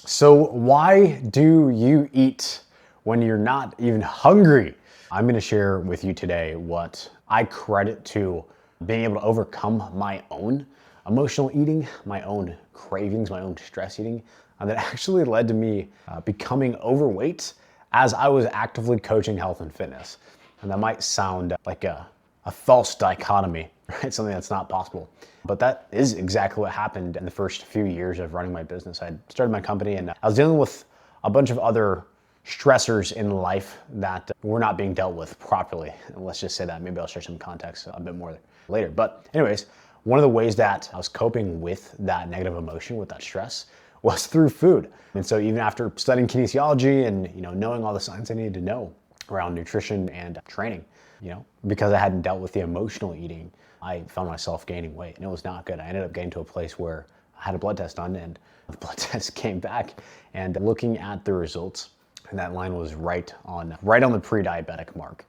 So why do you eat when you're not even hungry? I'm going to share with you today what I credit to being able to overcome my own emotional eating, my own cravings, my own stress eating, that actually led to me becoming overweight as I was actively coaching health and fitness. And that might sound like a false dichotomy, right? Something that's not possible. But that is exactly what happened in the first few years of running my business. I started my company and I was dealing with a bunch of other stressors in life that were not being dealt with properly. And let's just say that. Maybe I'll share some context a bit more later. But anyways, one of the ways that I was coping with that negative emotion, with that stress, was through food. And so even after studying kinesiology and knowing all the science I needed to know around nutrition and training, because I hadn't dealt with the emotional eating, I found myself gaining weight and it was not good. I ended up getting to a place where I had a blood test done and the blood test came back, and looking at the results, and that line was right on the pre-diabetic mark.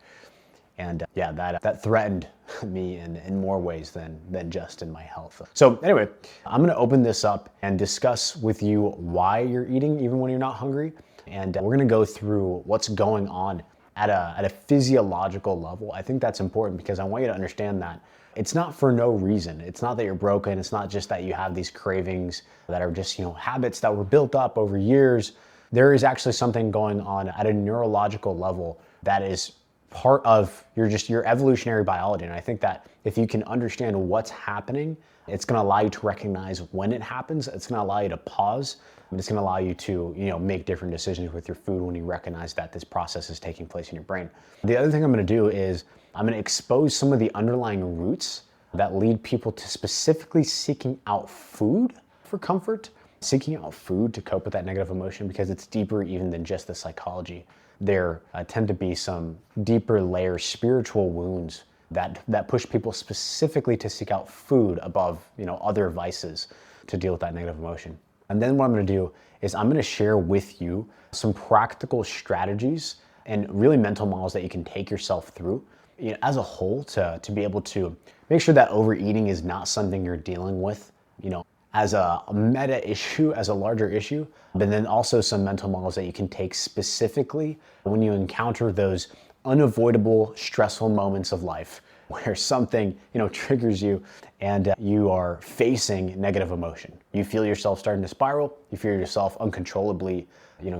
And yeah, that threatened me in more ways than just in my health. So anyway, I'm gonna open this up and discuss with you why you're eating even when you're not hungry. And we're gonna go through what's going on at a physiological level. I think that's important because I want you to understand that it's not for no reason. It's not that you're broken. It's not just that you have these cravings that are just, habits that were built up over years. There is actually something going on at a neurological level that is part of your evolutionary biology. And I think that if you can understand what's happening, it's going to allow you to recognize when it happens. It's going to allow you to pause. And it's going to allow you to, make different decisions with your food when you recognize that this process is taking place in your brain. The other thing I'm going to do is I'm going to expose some of the underlying roots that lead people to specifically seeking out food for comfort, seeking out food to cope with that negative emotion, because it's deeper even than just the psychology. There tend to be some deeper layer spiritual wounds that push people specifically to seek out food above other vices to deal with that negative emotion. And then what I'm going to do is I'm going to share with you some practical strategies and really mental models that you can take yourself through as a whole to be able to make sure that overeating is not something you're dealing with as a meta issue, as a larger issue, but then also some mental models that you can take specifically when you encounter those unavoidable stressful moments of life where something triggers you and you are facing negative emotion. You feel yourself starting to spiral, you feel yourself uncontrollably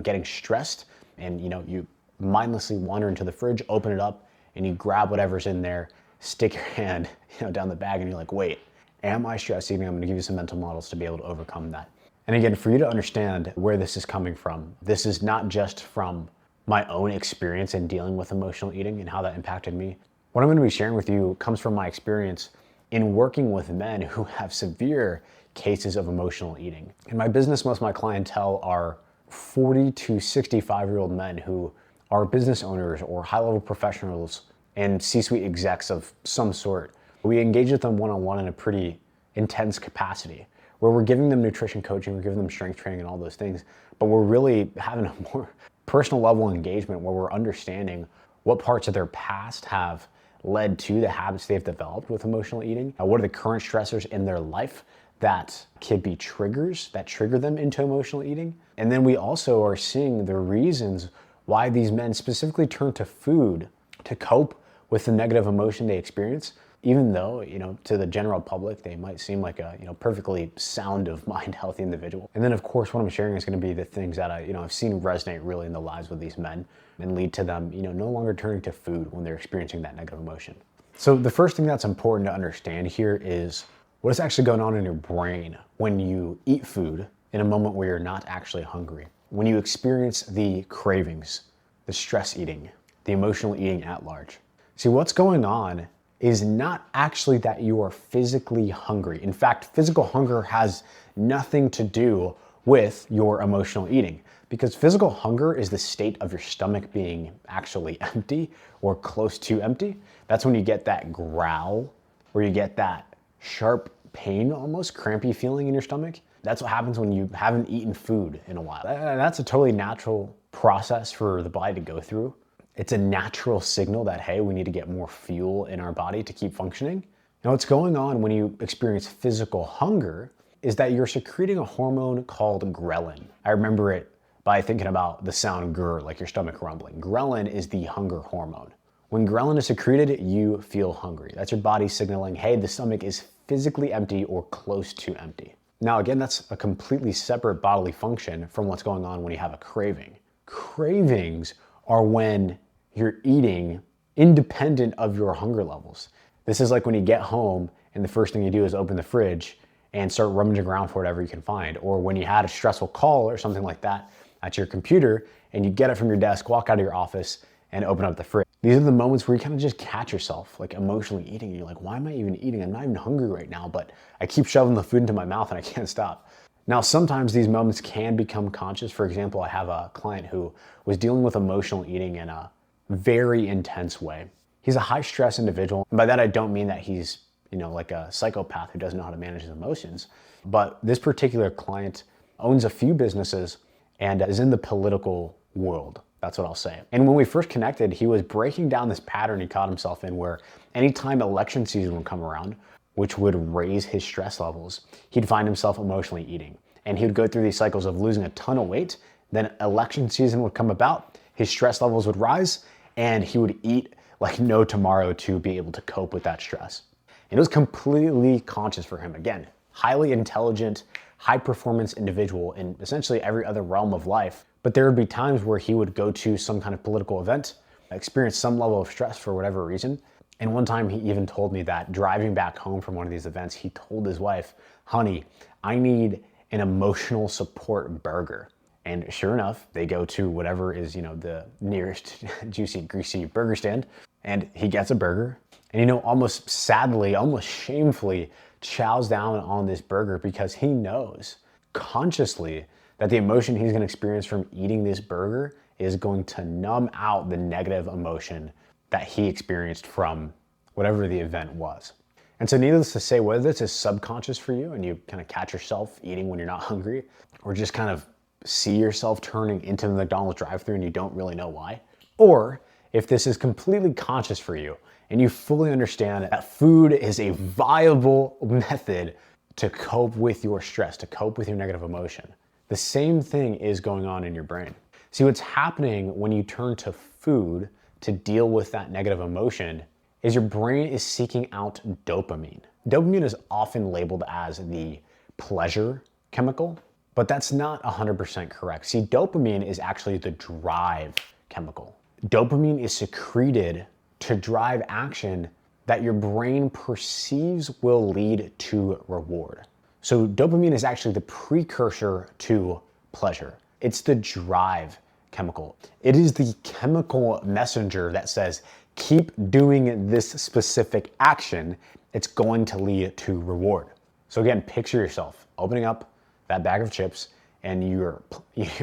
getting stressed, and you mindlessly wander into the fridge, open it up, and you grab whatever's in there, stick your hand down the bag, and you're like, wait, am I stress eating? I'm going to give you some mental models to be able to overcome that. And again, for you to understand where this is coming from, this is not just from my own experience in dealing with emotional eating and how that impacted me. What I'm going to be sharing with you comes from my experience in working with men who have severe cases of emotional eating. In my business, most of my clientele are 40 to 65-year-old men who are business owners or high-level professionals and C-suite execs of some sort. We engage with them one-on-one in a pretty intense capacity where we're giving them nutrition coaching, we're giving them strength training and all those things, but we're really having a more personal level engagement where we're understanding what parts of their past have led to the habits they've developed with emotional eating. What are the current stressors in their life that could be triggers that trigger them into emotional eating? And then we also are seeing the reasons why these men specifically turn to food to cope with the negative emotion they experience, even though, to the general public, they might seem like a, perfectly sound of mind, healthy individual. And then of course, what I'm sharing is going to be the things that I've seen resonate really in the lives of these men and lead to them, no longer turning to food when they're experiencing that negative emotion. So the first thing that's important to understand here is what is actually going on in your brain when you eat food in a moment where you're not actually hungry. When you experience the cravings, the stress eating, the emotional eating at large. See, what's going on is not actually that you are physically hungry. In fact, physical hunger has nothing to do with your emotional eating, because physical hunger is the state of your stomach being actually empty or close to empty. That's when you get that growl, or you get that sharp pain, almost crampy feeling in your stomach. That's what happens when you haven't eaten food in a while. That's a totally natural process for the body to go through. It's a natural signal that, hey, we need to get more fuel in our body to keep functioning. Now, what's going on when you experience physical hunger is that you're secreting a hormone called ghrelin. I remember it by thinking about the sound grr, like your stomach rumbling. Ghrelin is the hunger hormone. When ghrelin is secreted, you feel hungry. That's your body signaling, hey, the stomach is physically empty or close to empty. Now, again, that's a completely separate bodily function from what's going on when you have a craving. Cravings are when you're eating independent of your hunger levels. This is like when you get home and the first thing you do is open the fridge and start rummaging around for whatever you can find. Or when you had a stressful call or something like that at your computer and you get it from your desk, walk out of your office and open up the fridge. These are the moments where you kind of just catch yourself like emotionally eating. And you're like, why am I even eating? I'm not even hungry right now, but I keep shoving the food into my mouth and I can't stop. Now, sometimes these moments can become conscious. For example, I have a client who was dealing with emotional eating in a very intense way. He's a high stress individual. And by that, I don't mean that he's, like a psychopath who doesn't know how to manage his emotions. But this particular client owns a few businesses and is in the political world. That's what I'll say. And when we first connected, he was breaking down this pattern he caught himself in where anytime election season would come around, which would raise his stress levels, he'd find himself emotionally eating. And he would go through these cycles of losing a ton of weight. Then election season would come about, his stress levels would rise, and he would eat like no tomorrow to be able to cope with that stress. And it was completely conscious for him. Again, highly intelligent, high performance individual in essentially every other realm of life. But there would be times where he would go to some kind of political event, experience some level of stress for whatever reason. And one time he even told me that driving back home from one of these events, he told his wife, honey, I need an emotional support burger. And sure enough, they go to whatever is, the nearest juicy, greasy burger stand, and he gets a burger. And, almost sadly, almost shamefully chows down on this burger because he knows consciously that the emotion he's going to experience from eating this burger is going to numb out the negative emotion that he experienced from whatever the event was. And so needless to say, whether this is subconscious for you and you kind of catch yourself eating when you're not hungry, or just kind of see yourself turning into the McDonald's drive-thru and you don't really know why, or if this is completely conscious for you and you fully understand that food is a viable method to cope with your stress, to cope with your negative emotion, the same thing is going on in your brain. See, what's happening when you turn to food to deal with that negative emotion is your brain is seeking out dopamine. Dopamine is often labeled as the pleasure chemical, but that's not 100% correct. See, dopamine is actually the drive chemical. Dopamine is secreted to drive action that your brain perceives will lead to reward. So dopamine is actually the precursor to pleasure. It's the drive chemical. It is the chemical messenger that says, keep doing this specific action. It's going to lead to reward. So again, picture yourself opening up that bag of chips and you're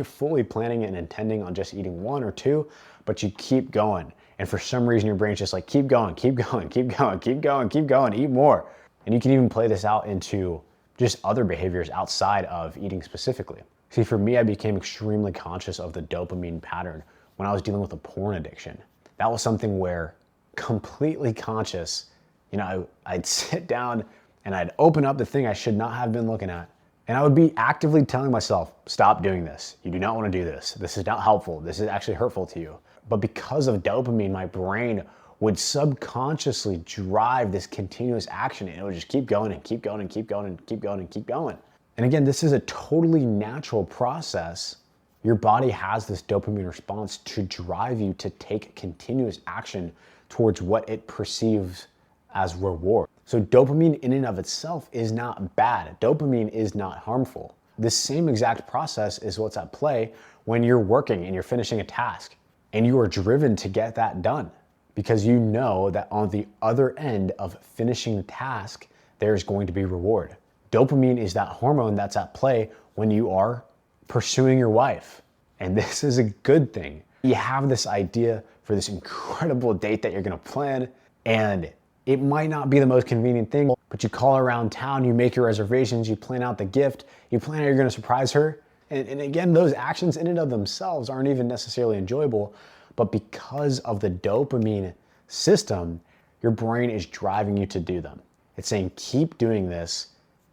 fully planning and intending on just eating one or two, but you keep going. And for some reason, your brain's just like, keep going, keep going, keep going, keep going, keep going, eat more. And you can even play this out into just other behaviors outside of eating specifically. See, for me, I became extremely conscious of the dopamine pattern when I was dealing with a porn addiction. That was something where completely conscious, I'd sit down and I'd open up the thing I should not have been looking at. And I would be actively telling myself, stop doing this. You do not want to do this. This is not helpful. This is actually hurtful to you. But because of dopamine, my brain would subconsciously drive this continuous action, and it would just keep going and keep going and keep going and keep going and keep going. And again, this is a totally natural process. Your body has this dopamine response to drive you to take continuous action towards what it perceives as reward. So dopamine in and of itself is not bad. Dopamine is not harmful. This same exact process is what's at play when you're working and you're finishing a task and you are driven to get that done because you know that on the other end of finishing the task, there's going to be reward. Dopamine is that hormone that's at play when you are pursuing your wife. And this is a good thing. You have this idea for this incredible date that you're gonna plan, and it might not be the most convenient thing, but you call around town, you make your reservations, you plan out the gift, you plan how you're gonna surprise her. And again, those actions in and of themselves aren't even necessarily enjoyable, but because of the dopamine system, your brain is driving you to do them. It's saying, keep doing this,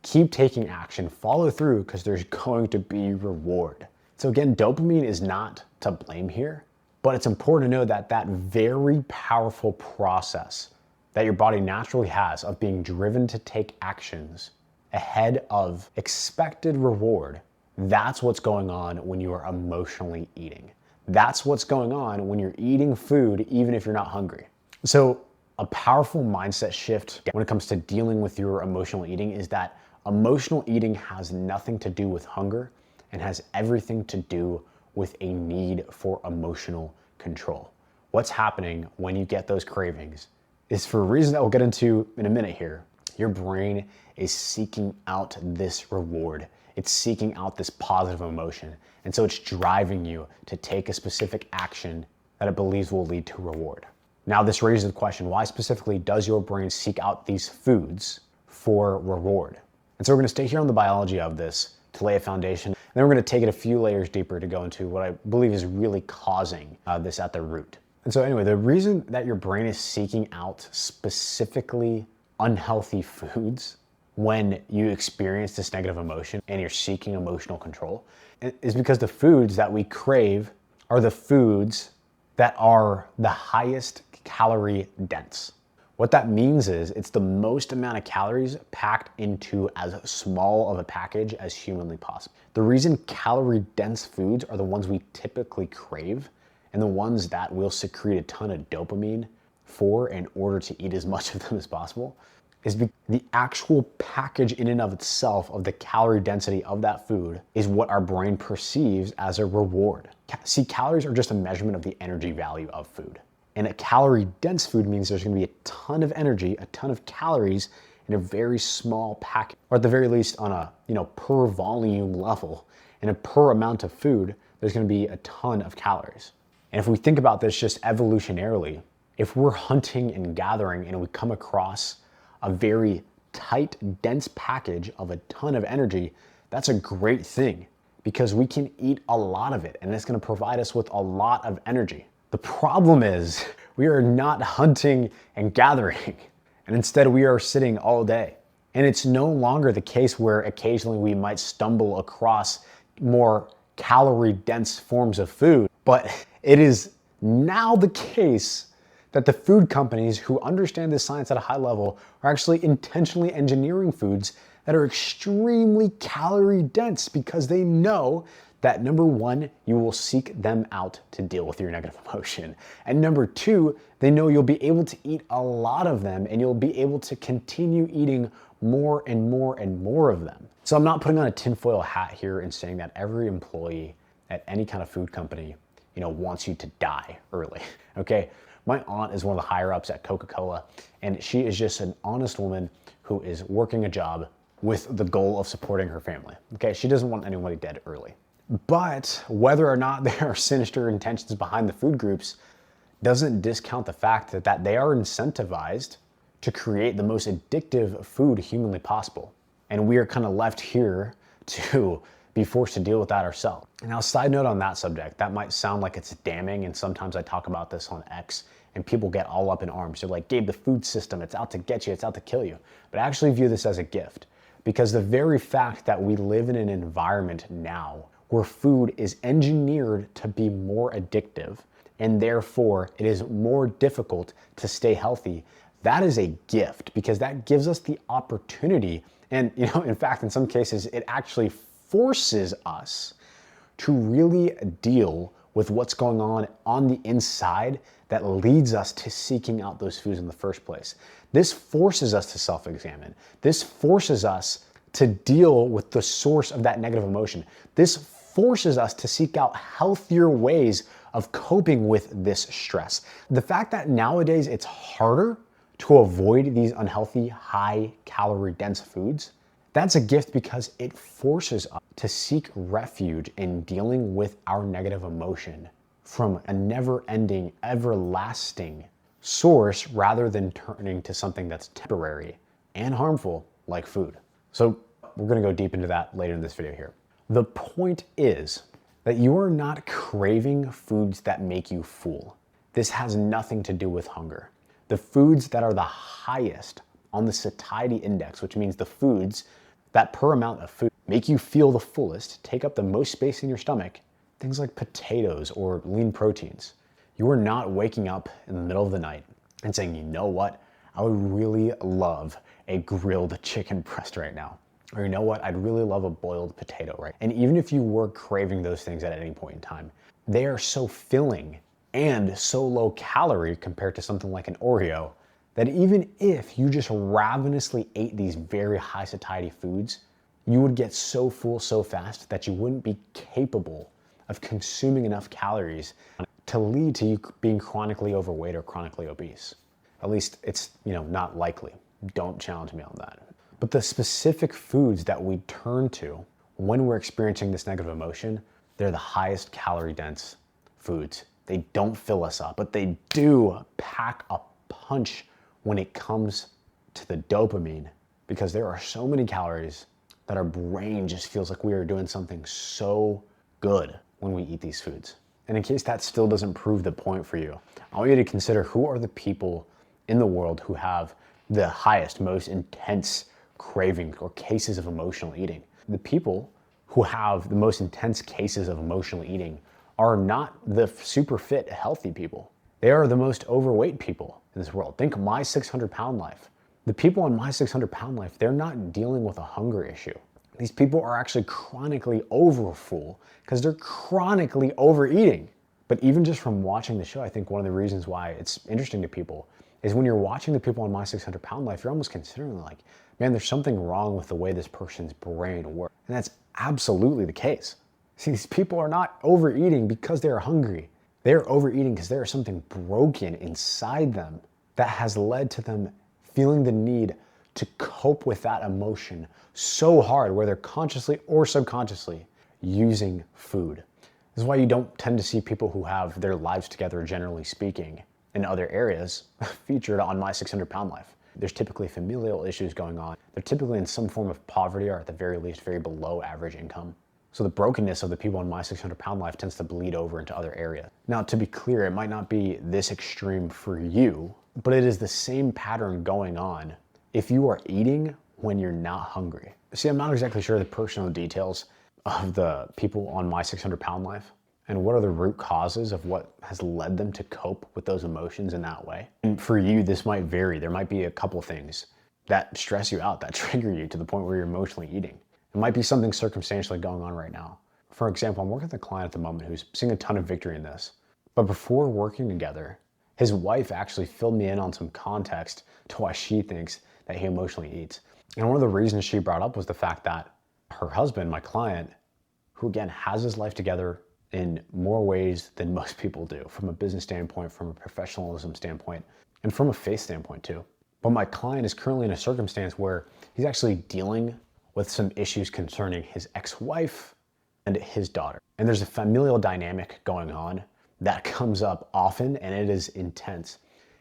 keep taking action, follow through, because there's going to be reward. So again, dopamine is not to blame here, but it's important to know that that very powerful process that your body naturally has of being driven to take actions ahead of expected reward, that's what's going on when you are emotionally eating. That's what's going on when you're eating food, even if you're not hungry. So a powerful mindset shift when it comes to dealing with your emotional eating is that emotional eating has nothing to do with hunger and has everything to do with a need for emotional control. What's happening when you get those cravings is, for a reason that we'll get into in a minute here, your brain is seeking out this reward. It's seeking out this positive emotion. And so it's driving you to take a specific action that it believes will lead to reward. Now, this raises the question, why specifically does your brain seek out these foods for reward? And so we're going to stay here on the biology of this to lay a foundation. And then we're going to take it a few layers deeper to go into what I believe is really causing this at the root. And so anyway, the reason that your brain is seeking out specifically unhealthy foods when you experience this negative emotion and you're seeking emotional control is because the foods that we crave are the foods that are the highest calorie dense. What that means is it's the most amount of calories packed into as small of a package as humanly possible. The reason calorie dense foods are the ones we typically crave and the ones that will secrete a ton of dopamine for in order to eat as much of them as possible is because the actual package in and of itself of the calorie density of that food is what our brain perceives as a reward. See, calories are just a measurement of the energy value of food. And a calorie dense food means there's gonna be a ton of energy, a ton of calories in a very small package, or at the very least on a per volume level, and a per amount of food, there's gonna be a ton of calories. And if we think about this just evolutionarily, if we're hunting and gathering and we come across a very tight, dense package of a ton of energy, that's a great thing because we can eat a lot of it and it's gonna provide us with a lot of energy. The problem is we are not hunting and gathering, and instead we are sitting all day. And it's no longer the case where occasionally we might stumble across more calorie-dense forms of food, but it is now the case that the food companies who understand this science at a high level are actually intentionally engineering foods that are extremely calorie dense because they know that number one, you will seek them out to deal with your negative emotion. And number two, they know you'll be able to eat a lot of them and you'll be able to continue eating more and more and more of them. So I'm not putting on a tinfoil hat here and saying that every employee at any kind of food company, wants you to die early, okay? My aunt is one of the higher ups at Coca-Cola, and she is just an honest woman who is working a job with the goal of supporting her family, okay? She doesn't want anybody dead early. But whether or not there are sinister intentions behind the food groups doesn't discount the fact that they are incentivized to create the most addictive food humanly possible. And we are kind of left here to be forced to deal with that ourselves. And now, side note on that subject, that might sound like it's damning, and sometimes I talk about this on X, and people get all up in arms. They're like, Gabe, the food system, it's out to get you, it's out to kill you. But I actually view this as a gift, because the very fact that we live in an environment now where food is engineered to be more addictive, and therefore it is more difficult to stay healthy, that is a gift, because that gives us the opportunity, and in fact, in some cases, it actually forces us to really deal with what's going on the inside that leads us to seeking out those foods in the first place. This forces us to self-examine. This forces us to deal with the source of that negative emotion. This forces us to seek out healthier ways of coping with this stress. The fact that nowadays it's harder to avoid these unhealthy, high calorie dense foods, that's a gift because it forces us to seek refuge in dealing with our negative emotion from a never-ending, everlasting source rather than turning to something that's temporary and harmful like food. So we're gonna go deep into that later in this video here. The point is that you are not craving foods that make you full. This has nothing to do with hunger. The foods that are the highest on the satiety index, which means the foods that per amount of food make you feel the fullest, take up the most space in your stomach, things like potatoes or lean proteins. You are not waking up in the middle of the night and saying, you know what, I would really love a grilled chicken breast right now. Or you know what, I'd really love a boiled potato, right? And even if you were craving those things at any point in time, they are so filling and so low calorie compared to something like an Oreo that even if you just ravenously ate these very high satiety foods, you would get so full so fast that you wouldn't be capable of consuming enough calories to lead to you being chronically overweight or chronically obese. At least it's, not likely. Don't challenge me on that. But the specific foods that we turn to when we're experiencing this negative emotion, they're the highest calorie dense foods. They don't fill us up, but they do pack a punch when it comes to the dopamine, because there are so many calories that our brain just feels like we are doing something so good when we eat these foods. And in case that still doesn't prove the point for you, I want you to consider who are the people in the world who have the highest, most intense craving or cases of emotional eating. The people who have the most intense cases of emotional eating are not the super fit, healthy people. They are the most overweight people in this world. Think My 600 Pound Life. The people in My 600 Pound Life, they're not dealing with a hunger issue. These people are actually chronically overfull because they're chronically overeating. But even just from watching the show, I think one of the reasons why it's interesting to people is when you're watching the people in My 600 Pound Life, you're almost considering like, man, there's something wrong with the way this person's brain works. And that's absolutely the case. See, these people are not overeating because they're hungry. They're overeating because there is something broken inside them that has led to them feeling the need to cope with that emotion so hard, whether consciously or subconsciously, using food. This is why you don't tend to see people who have their lives together, generally speaking, in other areas featured on My 600 Pound Life. There's typically familial issues going on. They're typically in some form of poverty or at the very least very below average income. So the brokenness of the people in My 600 Pound Life tends to bleed over into other areas. Now, to be clear, it might not be this extreme for you, but it is the same pattern going on if you are eating when you're not hungry. See, I'm not exactly sure the personal details of the people on My 600 Pound Life and what are the root causes of what has led them to cope with those emotions in that way. And for you, this might vary. There might be a couple things that stress you out, that trigger you to the point where you're emotionally eating. It might be something circumstantially going on right now. For example, I'm working with a client at the moment who's seeing a ton of victory in this. But before working together, his wife actually filled me in on some context to why she thinks that he emotionally eats. And one of the reasons she brought up was the fact that her husband, my client, who again has his life together in more ways than most people do, from a business standpoint, from a professionalism standpoint, and from a faith standpoint too. But my client is currently in a circumstance where he's actually dealing with some issues concerning his ex-wife and his daughter. And there's a familial dynamic going on that comes up often, and it is intense.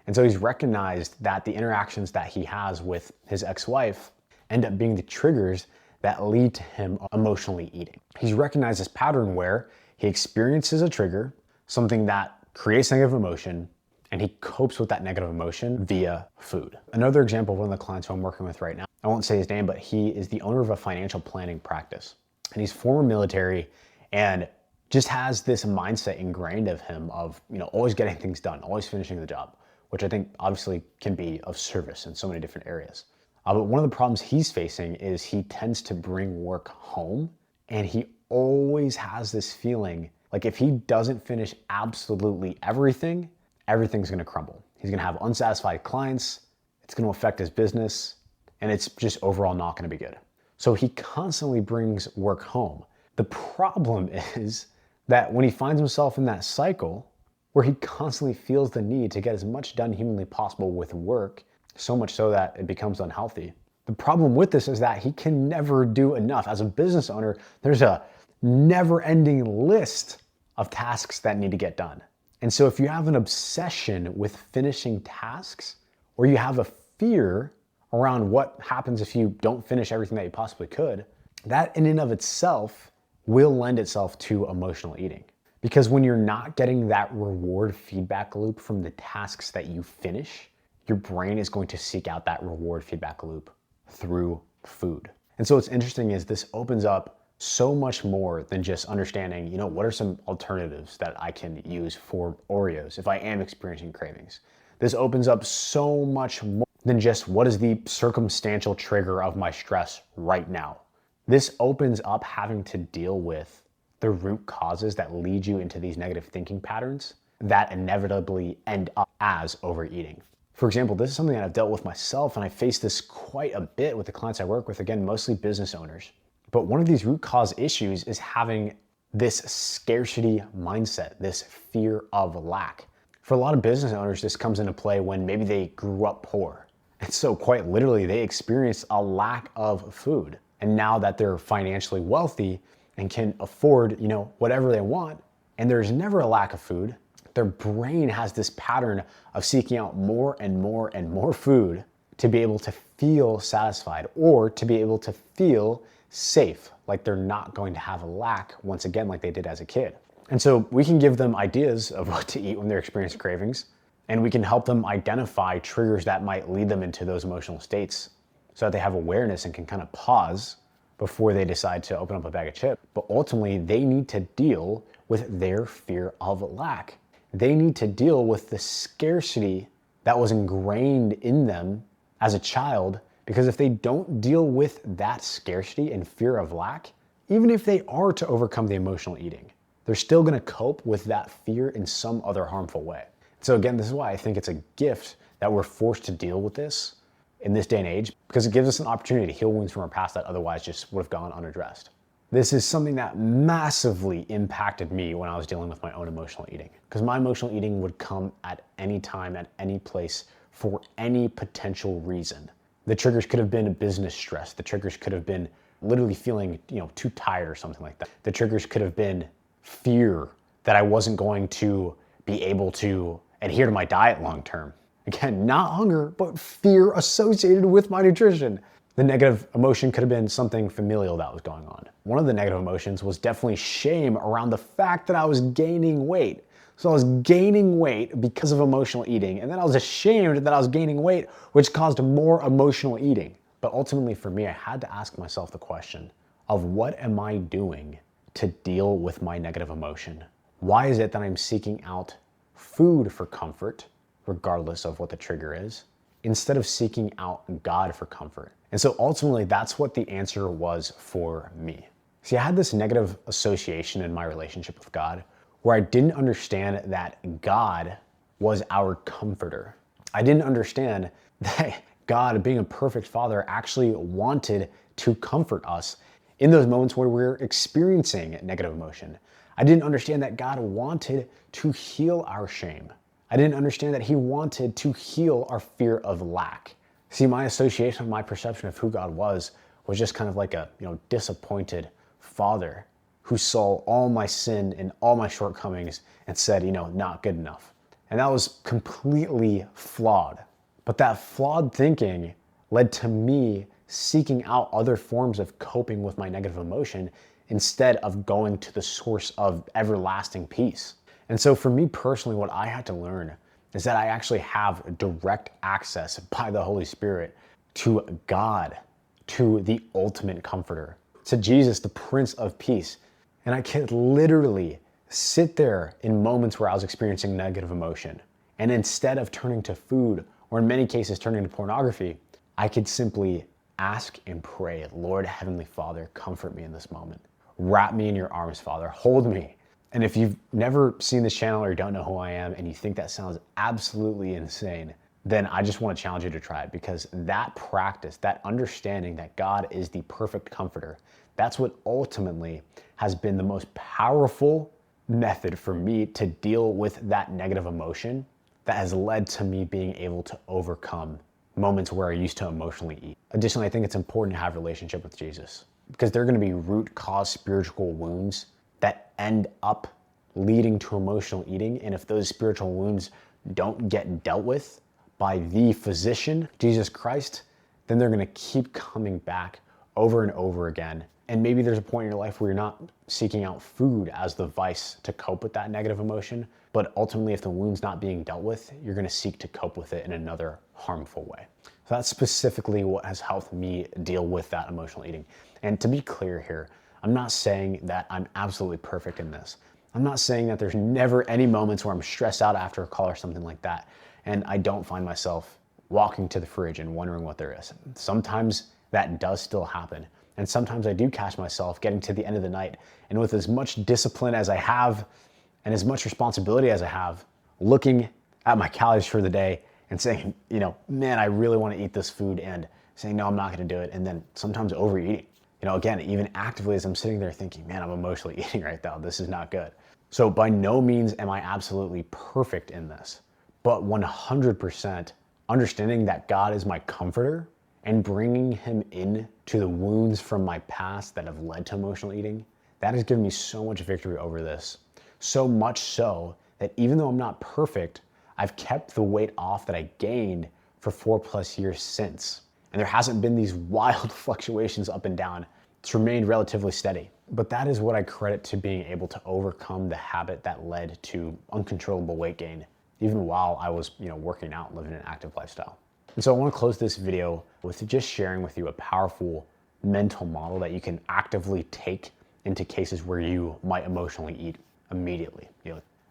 And so he's recognized that the interactions that he has with his ex-wife end up being the triggers that lead to him emotionally eating. He's recognized this pattern where he experiences a trigger, something that creates negative emotion, and he copes with that negative emotion via food. Another example of one of the clients who I'm working with right now, I won't say his name, but he is the owner of a financial planning practice. And he's former military and just has this mindset ingrained of him of, always getting things done, always finishing the job, which I think obviously can be of service in so many different areas. But one of the problems he's facing is he tends to bring work home, and he always has this feeling like if he doesn't finish absolutely everything, everything's gonna crumble. He's gonna have unsatisfied clients, it's gonna affect his business, and it's just overall not gonna be good. So he constantly brings work home. The problem is that when he finds himself in that cycle where he constantly feels the need to get as much done humanly possible with work, so much so that it becomes unhealthy. The problem with this is that he can never do enough. As a business owner, there's a never-ending list of tasks that need to get done. And so if you have an obsession with finishing tasks, or you have a fear around what happens if you don't finish everything that you possibly could, that in and of itself will lend itself to emotional eating. Because when you're not getting that reward feedback loop from the tasks that you finish, your brain is going to seek out that reward feedback loop through food. And so what's interesting is this opens up so much more than just understanding, what are some alternatives that I can use for Oreos if I am experiencing cravings. This opens up so much more than just what is the circumstantial trigger of my stress right now. This opens up having to deal with the root causes that lead you into these negative thinking patterns that inevitably end up as overeating. For example, this is something that I've dealt with myself, and I face this quite a bit with the clients I work with, again, mostly business owners. But one of these root cause issues is having this scarcity mindset, this fear of lack. For a lot of business owners, this comes into play when maybe they grew up poor. And so quite literally, they experienced a lack of food. And now that they're financially wealthy and can afford, whatever they want, and there's never a lack of food, their brain has this pattern of seeking out more and more and more food to be able to feel satisfied or to be able to feel safe, like they're not going to have a lack once again like they did as a kid. And so we can give them ideas of what to eat when they're experiencing cravings, and we can help them identify triggers that might lead them into those emotional states so that they have awareness and can kind of pause before they decide to open up a bag of chips. But ultimately, they need to deal with their fear of lack. They need to deal with the scarcity that was ingrained in them as a child, because if they don't deal with that scarcity and fear of lack, even if they are to overcome the emotional eating, they're still going to cope with that fear in some other harmful way. So again, this is why I think it's a gift that we're forced to deal with this in this day and age, because it gives us an opportunity to heal wounds from our past that otherwise just would have gone unaddressed. This is something that massively impacted me when I was dealing with my own emotional eating, because my emotional eating would come at any time, at any place, for any potential reason. The triggers could have been business stress. The triggers could have been literally feeling, too tired or something like that. The triggers could have been fear that I wasn't going to be able to adhere to my diet long term. Again, not hunger, but fear associated with my nutrition. The negative emotion could have been something familial that was going on. One of the negative emotions was definitely shame around the fact that I was gaining weight. So I was gaining weight because of emotional eating, and then I was ashamed that I was gaining weight, which caused more emotional eating. But ultimately for me, I had to ask myself the question of what am I doing to deal with my negative emotion? Why is it that I'm seeking out food for comfort, regardless of what the trigger is, instead of seeking out God for comfort? And so ultimately, that's what the answer was for me. See, I had this negative association in my relationship with God where I didn't understand that God was our comforter. I didn't understand that God, being a perfect father, actually wanted to comfort us in those moments where we're experiencing negative emotion. I didn't understand that God wanted to heal our shame. I didn't understand that he wanted to heal our fear of lack. See, my association, my perception of who God was just kind of like a disappointed father who saw all my sin and all my shortcomings and said, not good enough. And that was completely flawed. But that flawed thinking led to me seeking out other forms of coping with my negative emotion instead of going to the source of everlasting peace. And so for me personally, what I had to learn is that I actually have direct access by the Holy Spirit to God, to the ultimate comforter, to Jesus, the Prince of Peace. And I could literally sit there in moments where I was experiencing negative emotion. And instead of turning to food, or in many cases turning to pornography, I could simply ask and pray, Lord, Heavenly Father, comfort me in this moment. Wrap me in your arms, Father. Hold me. And if you've never seen this channel or you don't know who I am and you think that sounds absolutely insane, then I just want to challenge you to try it, because that practice, that understanding that God is the perfect comforter, that's what ultimately has been the most powerful method for me to deal with that negative emotion that has led to me being able to overcome moments where I used to emotionally eat. Additionally, I think it's important to have a relationship with Jesus, because there are going to be root cause spiritual wounds that end up leading to emotional eating. And if those spiritual wounds don't get dealt with by the physician, Jesus Christ, then they're going to keep coming back over and over again And maybe there's a point in your life where you're not seeking out food as the vice to cope with that negative emotion, but ultimately if the wound's not being dealt with, you're gonna seek to cope with it in another harmful way. So that's specifically what has helped me deal with that emotional eating. And to be clear here, I'm not saying that I'm absolutely perfect in this. I'm not saying that there's never any moments where I'm stressed out after a call or something like that, and I don't find myself walking to the fridge and wondering what there is. Sometimes that does still happen. And sometimes I do catch myself getting to the end of the night, and with as much discipline as I have and as much responsibility as I have, looking at my calories for the day and saying, man, I really want to eat this food, and saying, no, I'm not going to do it. And then sometimes overeating. Again, even actively as I'm sitting there thinking, man, I'm emotionally eating right now. This is not good. So by no means am I absolutely perfect in this, but 100% understanding that God is my comforter and bringing him in to the wounds from my past that have led to emotional eating, that has given me so much victory over this. So much so that even though I'm not perfect, I've kept the weight off that I gained for 4+ years since. And there hasn't been these wild fluctuations up and down. It's remained relatively steady. But that is what I credit to being able to overcome the habit that led to uncontrollable weight gain, even while I was, working out, living an active lifestyle. And so I want to close this video with just sharing with you a powerful mental model that you can actively take into cases where you might emotionally eat immediately.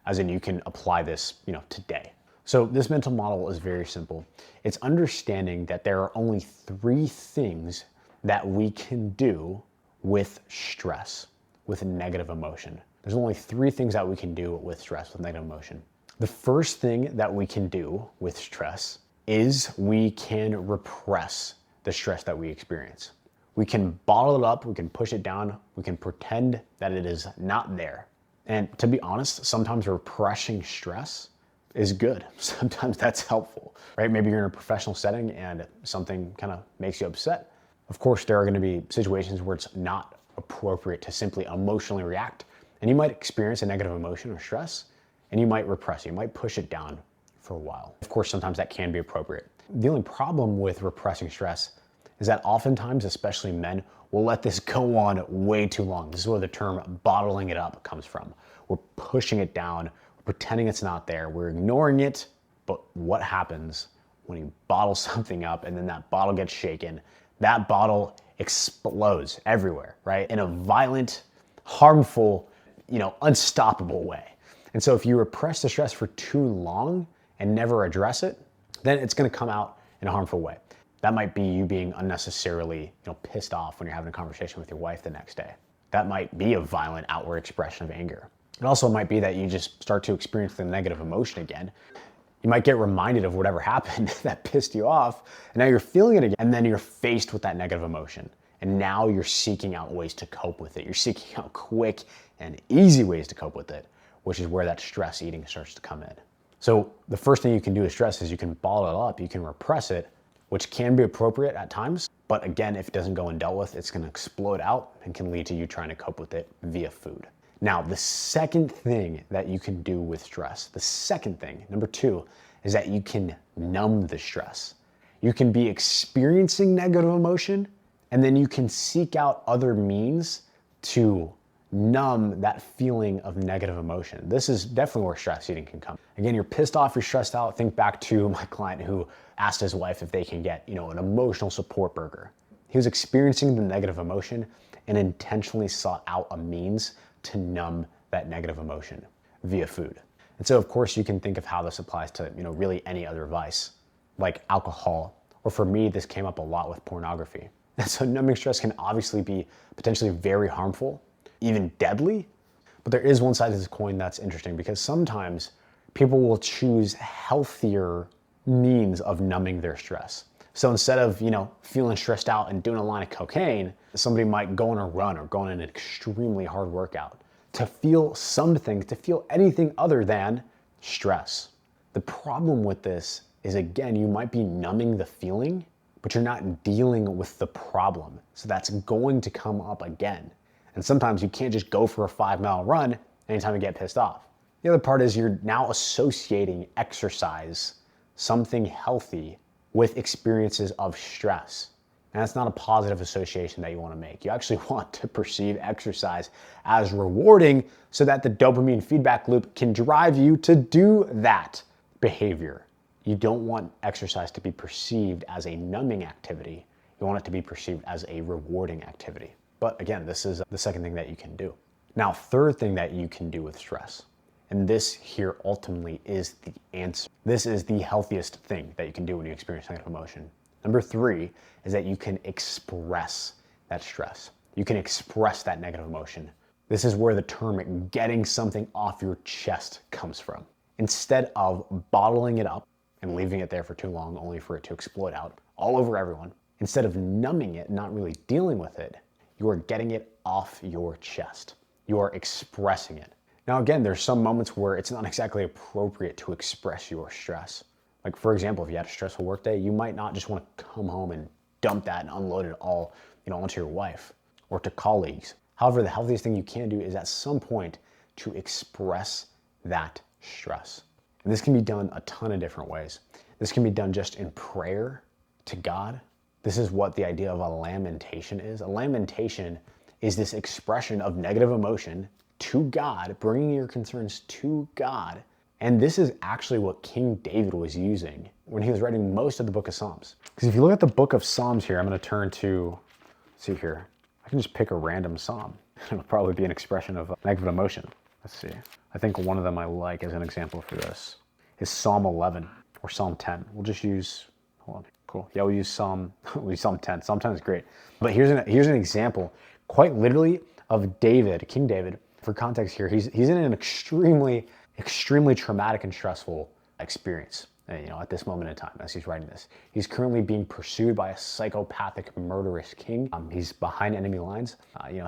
As in you can apply this, today. So this mental model is very simple. It's understanding that there are only 3 things that we can do with stress, with negative emotion. There's only 3 things that we can do with stress, with negative emotion. The first thing that we can do with stress is we can repress the stress that we experience. We can bottle it up, we can push it down, we can pretend that it is not there. And to be honest, sometimes repressing stress is good. Sometimes that's helpful, right? Maybe you're in a professional setting and something kind of makes you upset. Of course, there are going to be situations where it's not appropriate to simply emotionally react, and you might experience a negative emotion or stress, and you might repress it, you might push it down for a while. Of course, sometimes that can be appropriate. The only problem with repressing stress is that oftentimes, especially men, will let this go on way too long. This is where the term bottling it up comes from. We're pushing it down, we're pretending it's not there, we're ignoring it, but what happens when you bottle something up and then that bottle gets shaken? That bottle explodes everywhere, right? In a violent, harmful, unstoppable way. And so if you repress the stress for too long and never address it, then it's gonna come out in a harmful way. That might be you being unnecessarily, pissed off when you're having a conversation with your wife the next day. That might be a violent outward expression of anger. It also might be that you just start to experience the negative emotion again. You might get reminded of whatever happened that pissed you off, and now you're feeling it again, and then you're faced with that negative emotion. And now you're seeking out ways to cope with it. You're seeking out quick and easy ways to cope with it, which is where that stress eating starts to come in. So the first thing you can do with stress is you can bottle it up, you can repress it, which can be appropriate at times. But again, if it doesn't go and dealt with, it's gonna explode out and can lead to you trying to cope with it via food. Now, the second thing that you can do with stress, the second thing, number 2, is that you can numb the stress. You can be experiencing negative emotion, and then you can seek out other means to numb that feeling of negative emotion. This is definitely where stress eating can come. Again, you're pissed off, you're stressed out. Think back to my client who asked his wife if they can get, an emotional support burger. He was experiencing the negative emotion and intentionally sought out a means to numb that negative emotion via food. And so of course you can think of how this applies to, really any other vice, like alcohol, or for me, this came up a lot with pornography. And so numbing stress can obviously be potentially very harmful, even deadly. But there is one side of this coin that's interesting, because sometimes people will choose healthier means of numbing their stress. So instead of, feeling stressed out and doing a line of cocaine, somebody might go on a run or go on an extremely hard workout to feel something, to feel anything other than stress. The problem with this is, again, you might be numbing the feeling, but you're not dealing with the problem. So that's going to come up again. And sometimes you can't just go for a 5-mile run anytime you get pissed off. The other part is you're now associating exercise, something healthy, with experiences of stress. And that's not a positive association that you want to make. You actually want to perceive exercise as rewarding so that the dopamine feedback loop can drive you to do that behavior. You don't want exercise to be perceived as a numbing activity. You want it to be perceived as a rewarding activity. But again, this is the second thing that you can do. Now, third thing that you can do with stress, and this here ultimately is the answer. This is the healthiest thing that you can do when you experience negative emotion. Number 3 is that you can express that stress. You can express that negative emotion. This is where the term getting something off your chest comes from. Instead of bottling it up and leaving it there for too long only for it to explode out all over everyone, instead of numbing it, not really dealing with it, you are getting it off your chest. You are expressing it. Now again, there's some moments where it's not exactly appropriate to express your stress. Like for example, if you had a stressful work day, you might not just want to come home and dump that and unload it all, onto your wife or to colleagues. However, the healthiest thing you can do is at some point to express that stress. And this can be done a ton of different ways. This can be done just in prayer to God. This is what the idea of a lamentation is. A lamentation is this expression of negative emotion to God, bringing your concerns to God. And this is actually what King David was using when he was writing most of the book of Psalms. Because if you look at the book of Psalms here, I'm going to turn to, let's see here, I can just pick a random Psalm. It'll probably be an expression of negative emotion. Let's see. I think one of them I like as an example for this is Psalm 11 or Psalm 10. We'll just use, hold on, cool. Yeah, we'll use Psalm 10. Psalm 10 is great. But here's an example, quite literally, of David, King David. For context here, he's in an extremely traumatic and stressful experience, at this moment in time as he's writing this. He's currently being pursued by a psychopathic, murderous king. He's behind enemy lines.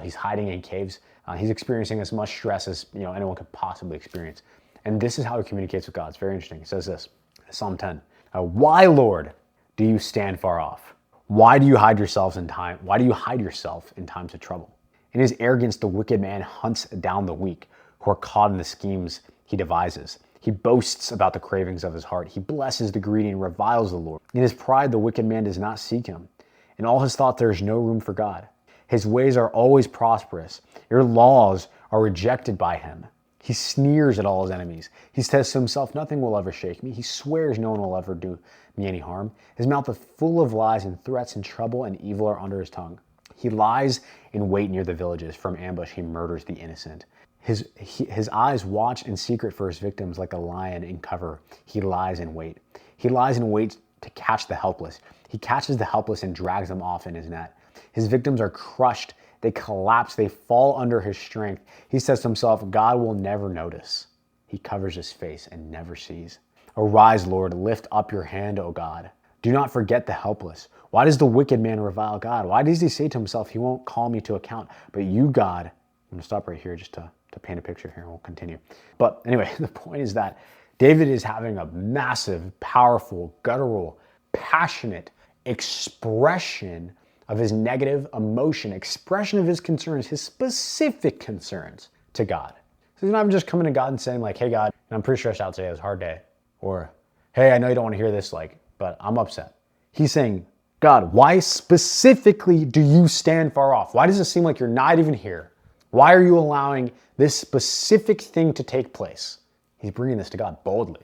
He's hiding in caves. He's experiencing as much stress as anyone could possibly experience. And this is how he communicates with God. It's very interesting. He says this, Psalm 10. Why, Lord, do you stand far off? Why do you hide yourself in time? Why do you hide yourself in times of trouble? In his arrogance, the wicked man hunts down the weak who are caught in the schemes he devises. He boasts about the cravings of his heart. He blesses the greedy and reviles the Lord. In his pride, the wicked man does not seek him. In all his thought, there is no room for God. His ways are always prosperous. Your laws are rejected by him. He sneers at all his enemies. He says to himself, nothing will ever shake me. He swears no one will ever do me any harm. His mouth is full of lies and threats, and trouble and evil are under his tongue. He lies in wait near the villages. From ambush, he murders the innocent. His eyes watch in secret for his victims like a lion in cover. He lies in wait. He lies in wait to catch the helpless. He catches the helpless and drags them off in his net. His victims are crushed. They collapse. They fall under his strength. He says to himself, God will never notice. He covers his face and never sees. Arise, Lord, lift up your hand, O God. Do not forget the helpless. Why does the wicked man revile God? Why does he say to himself, he won't call me to account? But you, God, I'm going to stop right here just to paint a picture here and we'll continue. But anyway, the point is that David is having a massive, powerful, guttural, passionate expression of his negative emotion, expression of his concerns, his specific concerns to God. So he's not just coming to God and saying like, hey God, I'm pretty stressed out today, it was a hard day. Or, hey, I know you don't want to hear this, but I'm upset. He's saying, God, why specifically do you stand far off? Why does it seem like you're not even here? Why are you allowing this specific thing to take place? He's bringing this to God boldly.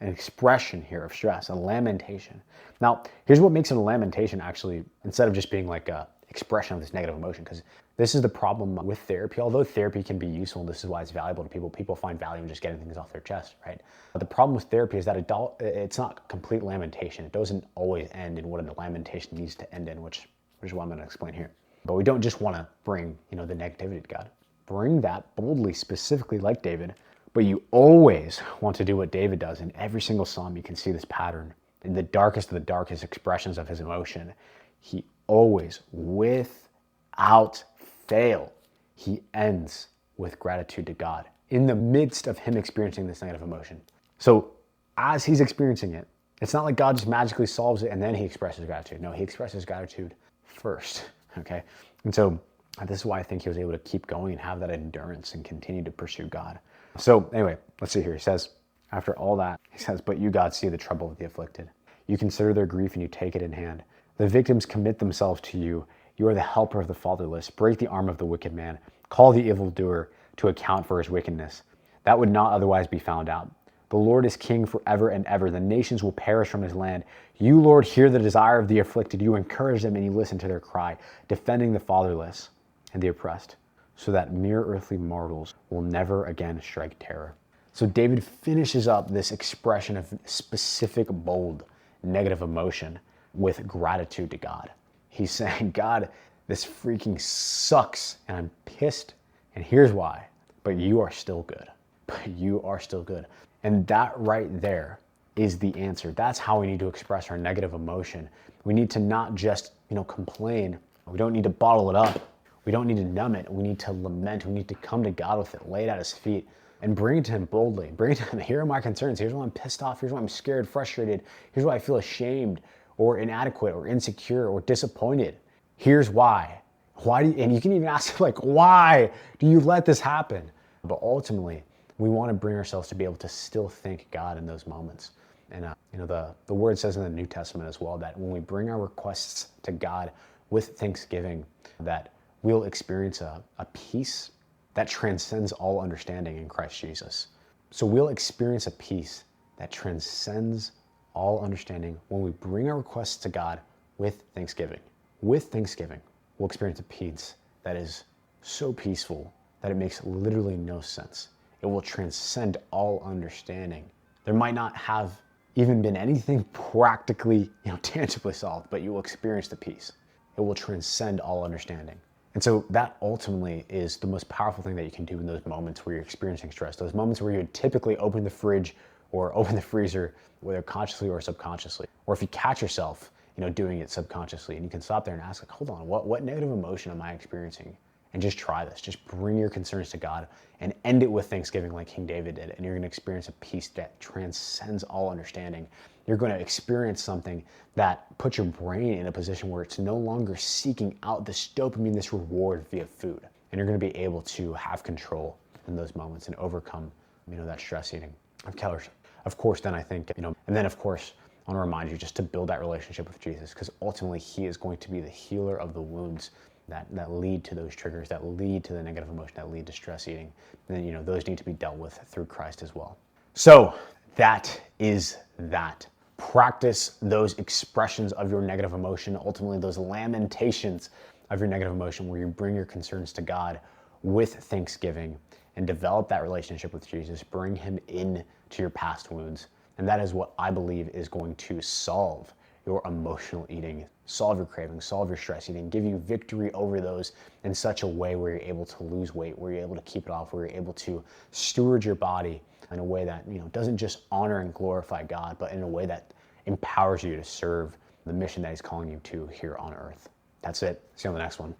An expression here of stress, a lamentation. Now, here's what makes it a lamentation actually, instead of just being like a expression of this negative emotion, because this is the problem with therapy. Although therapy can be useful, and this is why it's valuable to people. People find value in just getting things off their chest, right? But the problem with therapy is that it's not complete lamentation. It doesn't always end in what a lamentation needs to end in, which is what I'm going to explain here. But we don't just want to bring, the negativity to God. Bring that boldly, specifically like David. But you always want to do what David does. In every single psalm, you can see this pattern. In the darkest of the darkest expressions of his emotion, he always, without fail, he ends with gratitude to God in the midst of him experiencing this negative emotion. So as he's experiencing it, it's not like God just magically solves it and then he expresses gratitude. No, he expresses gratitude first, okay? And so this is why I think he was able to keep going and have that endurance and continue to pursue God. So anyway, let's see here. He says, after all that, he says, but you, God, see the trouble of the afflicted. You consider their grief and you take it in hand. The victims commit themselves to you. You are the helper of the fatherless. Break the arm of the wicked man. Call the evildoer to account for his wickedness. That would not otherwise be found out. The Lord is king forever and ever. The nations will perish from his land. You, Lord, hear the desire of the afflicted. You encourage them and you listen to their cry, defending the fatherless and the oppressed, so that mere earthly mortals will never again strike terror. So David finishes up this expression of specific, bold, negative emotion with gratitude to God. He's saying, God, this freaking sucks and I'm pissed, and here's why. But you are still good. But you are still good. And that right there is the answer. That's how we need to express our negative emotion. We need to not just, complain. We don't need to bottle it up. We don't need to numb it. We need to lament. We need to come to God with it, lay it at his feet, and bring it to him boldly. Bring it to him. Here are my concerns. Here's why I'm pissed off. Here's why I'm scared, frustrated. Here's why I feel ashamed or inadequate or insecure or disappointed. Here's why. And you can even ask, why do you let this happen? But ultimately, we want to bring ourselves to be able to still thank God in those moments. And the word says in the New Testament as well that when we bring our requests to God with thanksgiving, that we'll experience a peace that transcends all understanding in Christ Jesus. So we'll experience a peace that transcends all understanding when we bring our requests to God with thanksgiving. With thanksgiving, we'll experience a peace that is so peaceful that it makes literally no sense. It will transcend all understanding. There might not have even been anything practically, tangibly solved, but you will experience the peace. It will transcend all understanding. And so that ultimately is the most powerful thing that you can do in those moments where you're experiencing stress, those moments where you would typically open the fridge or open the freezer, whether consciously or subconsciously. Or if you catch yourself, doing it subconsciously, and you can stop there and ask, hold on, what negative emotion am I experiencing? And just try this. Just bring your concerns to God and end it with thanksgiving like King David did. And you're going to experience a peace that transcends all understanding. You're going to experience something that puts your brain in a position where it's no longer seeking out this dopamine, this reward via food. And you're going to be able to have control in those moments and overcome, that stress eating. Of course, then I think, and then of course, I want to remind you just to build that relationship with Jesus, because ultimately he is going to be the healer of the wounds that lead to those triggers, that lead to the negative emotion, that lead to stress eating. And then, those need to be dealt with through Christ as well. So that is that. Practice those expressions of your negative emotion, ultimately those lamentations of your negative emotion where you bring your concerns to God with thanksgiving and develop that relationship with Jesus. Bring him in to your past wounds. And that is what I believe is going to solve your emotional eating, solve your craving, solve your stress eating, give you victory over those in such a way where you're able to lose weight, where you're able to keep it off, where you're able to steward your body in a way that doesn't just honor and glorify God, but in a way that empowers you to serve the mission that he's calling you to here on earth. That's it. See you on the next one.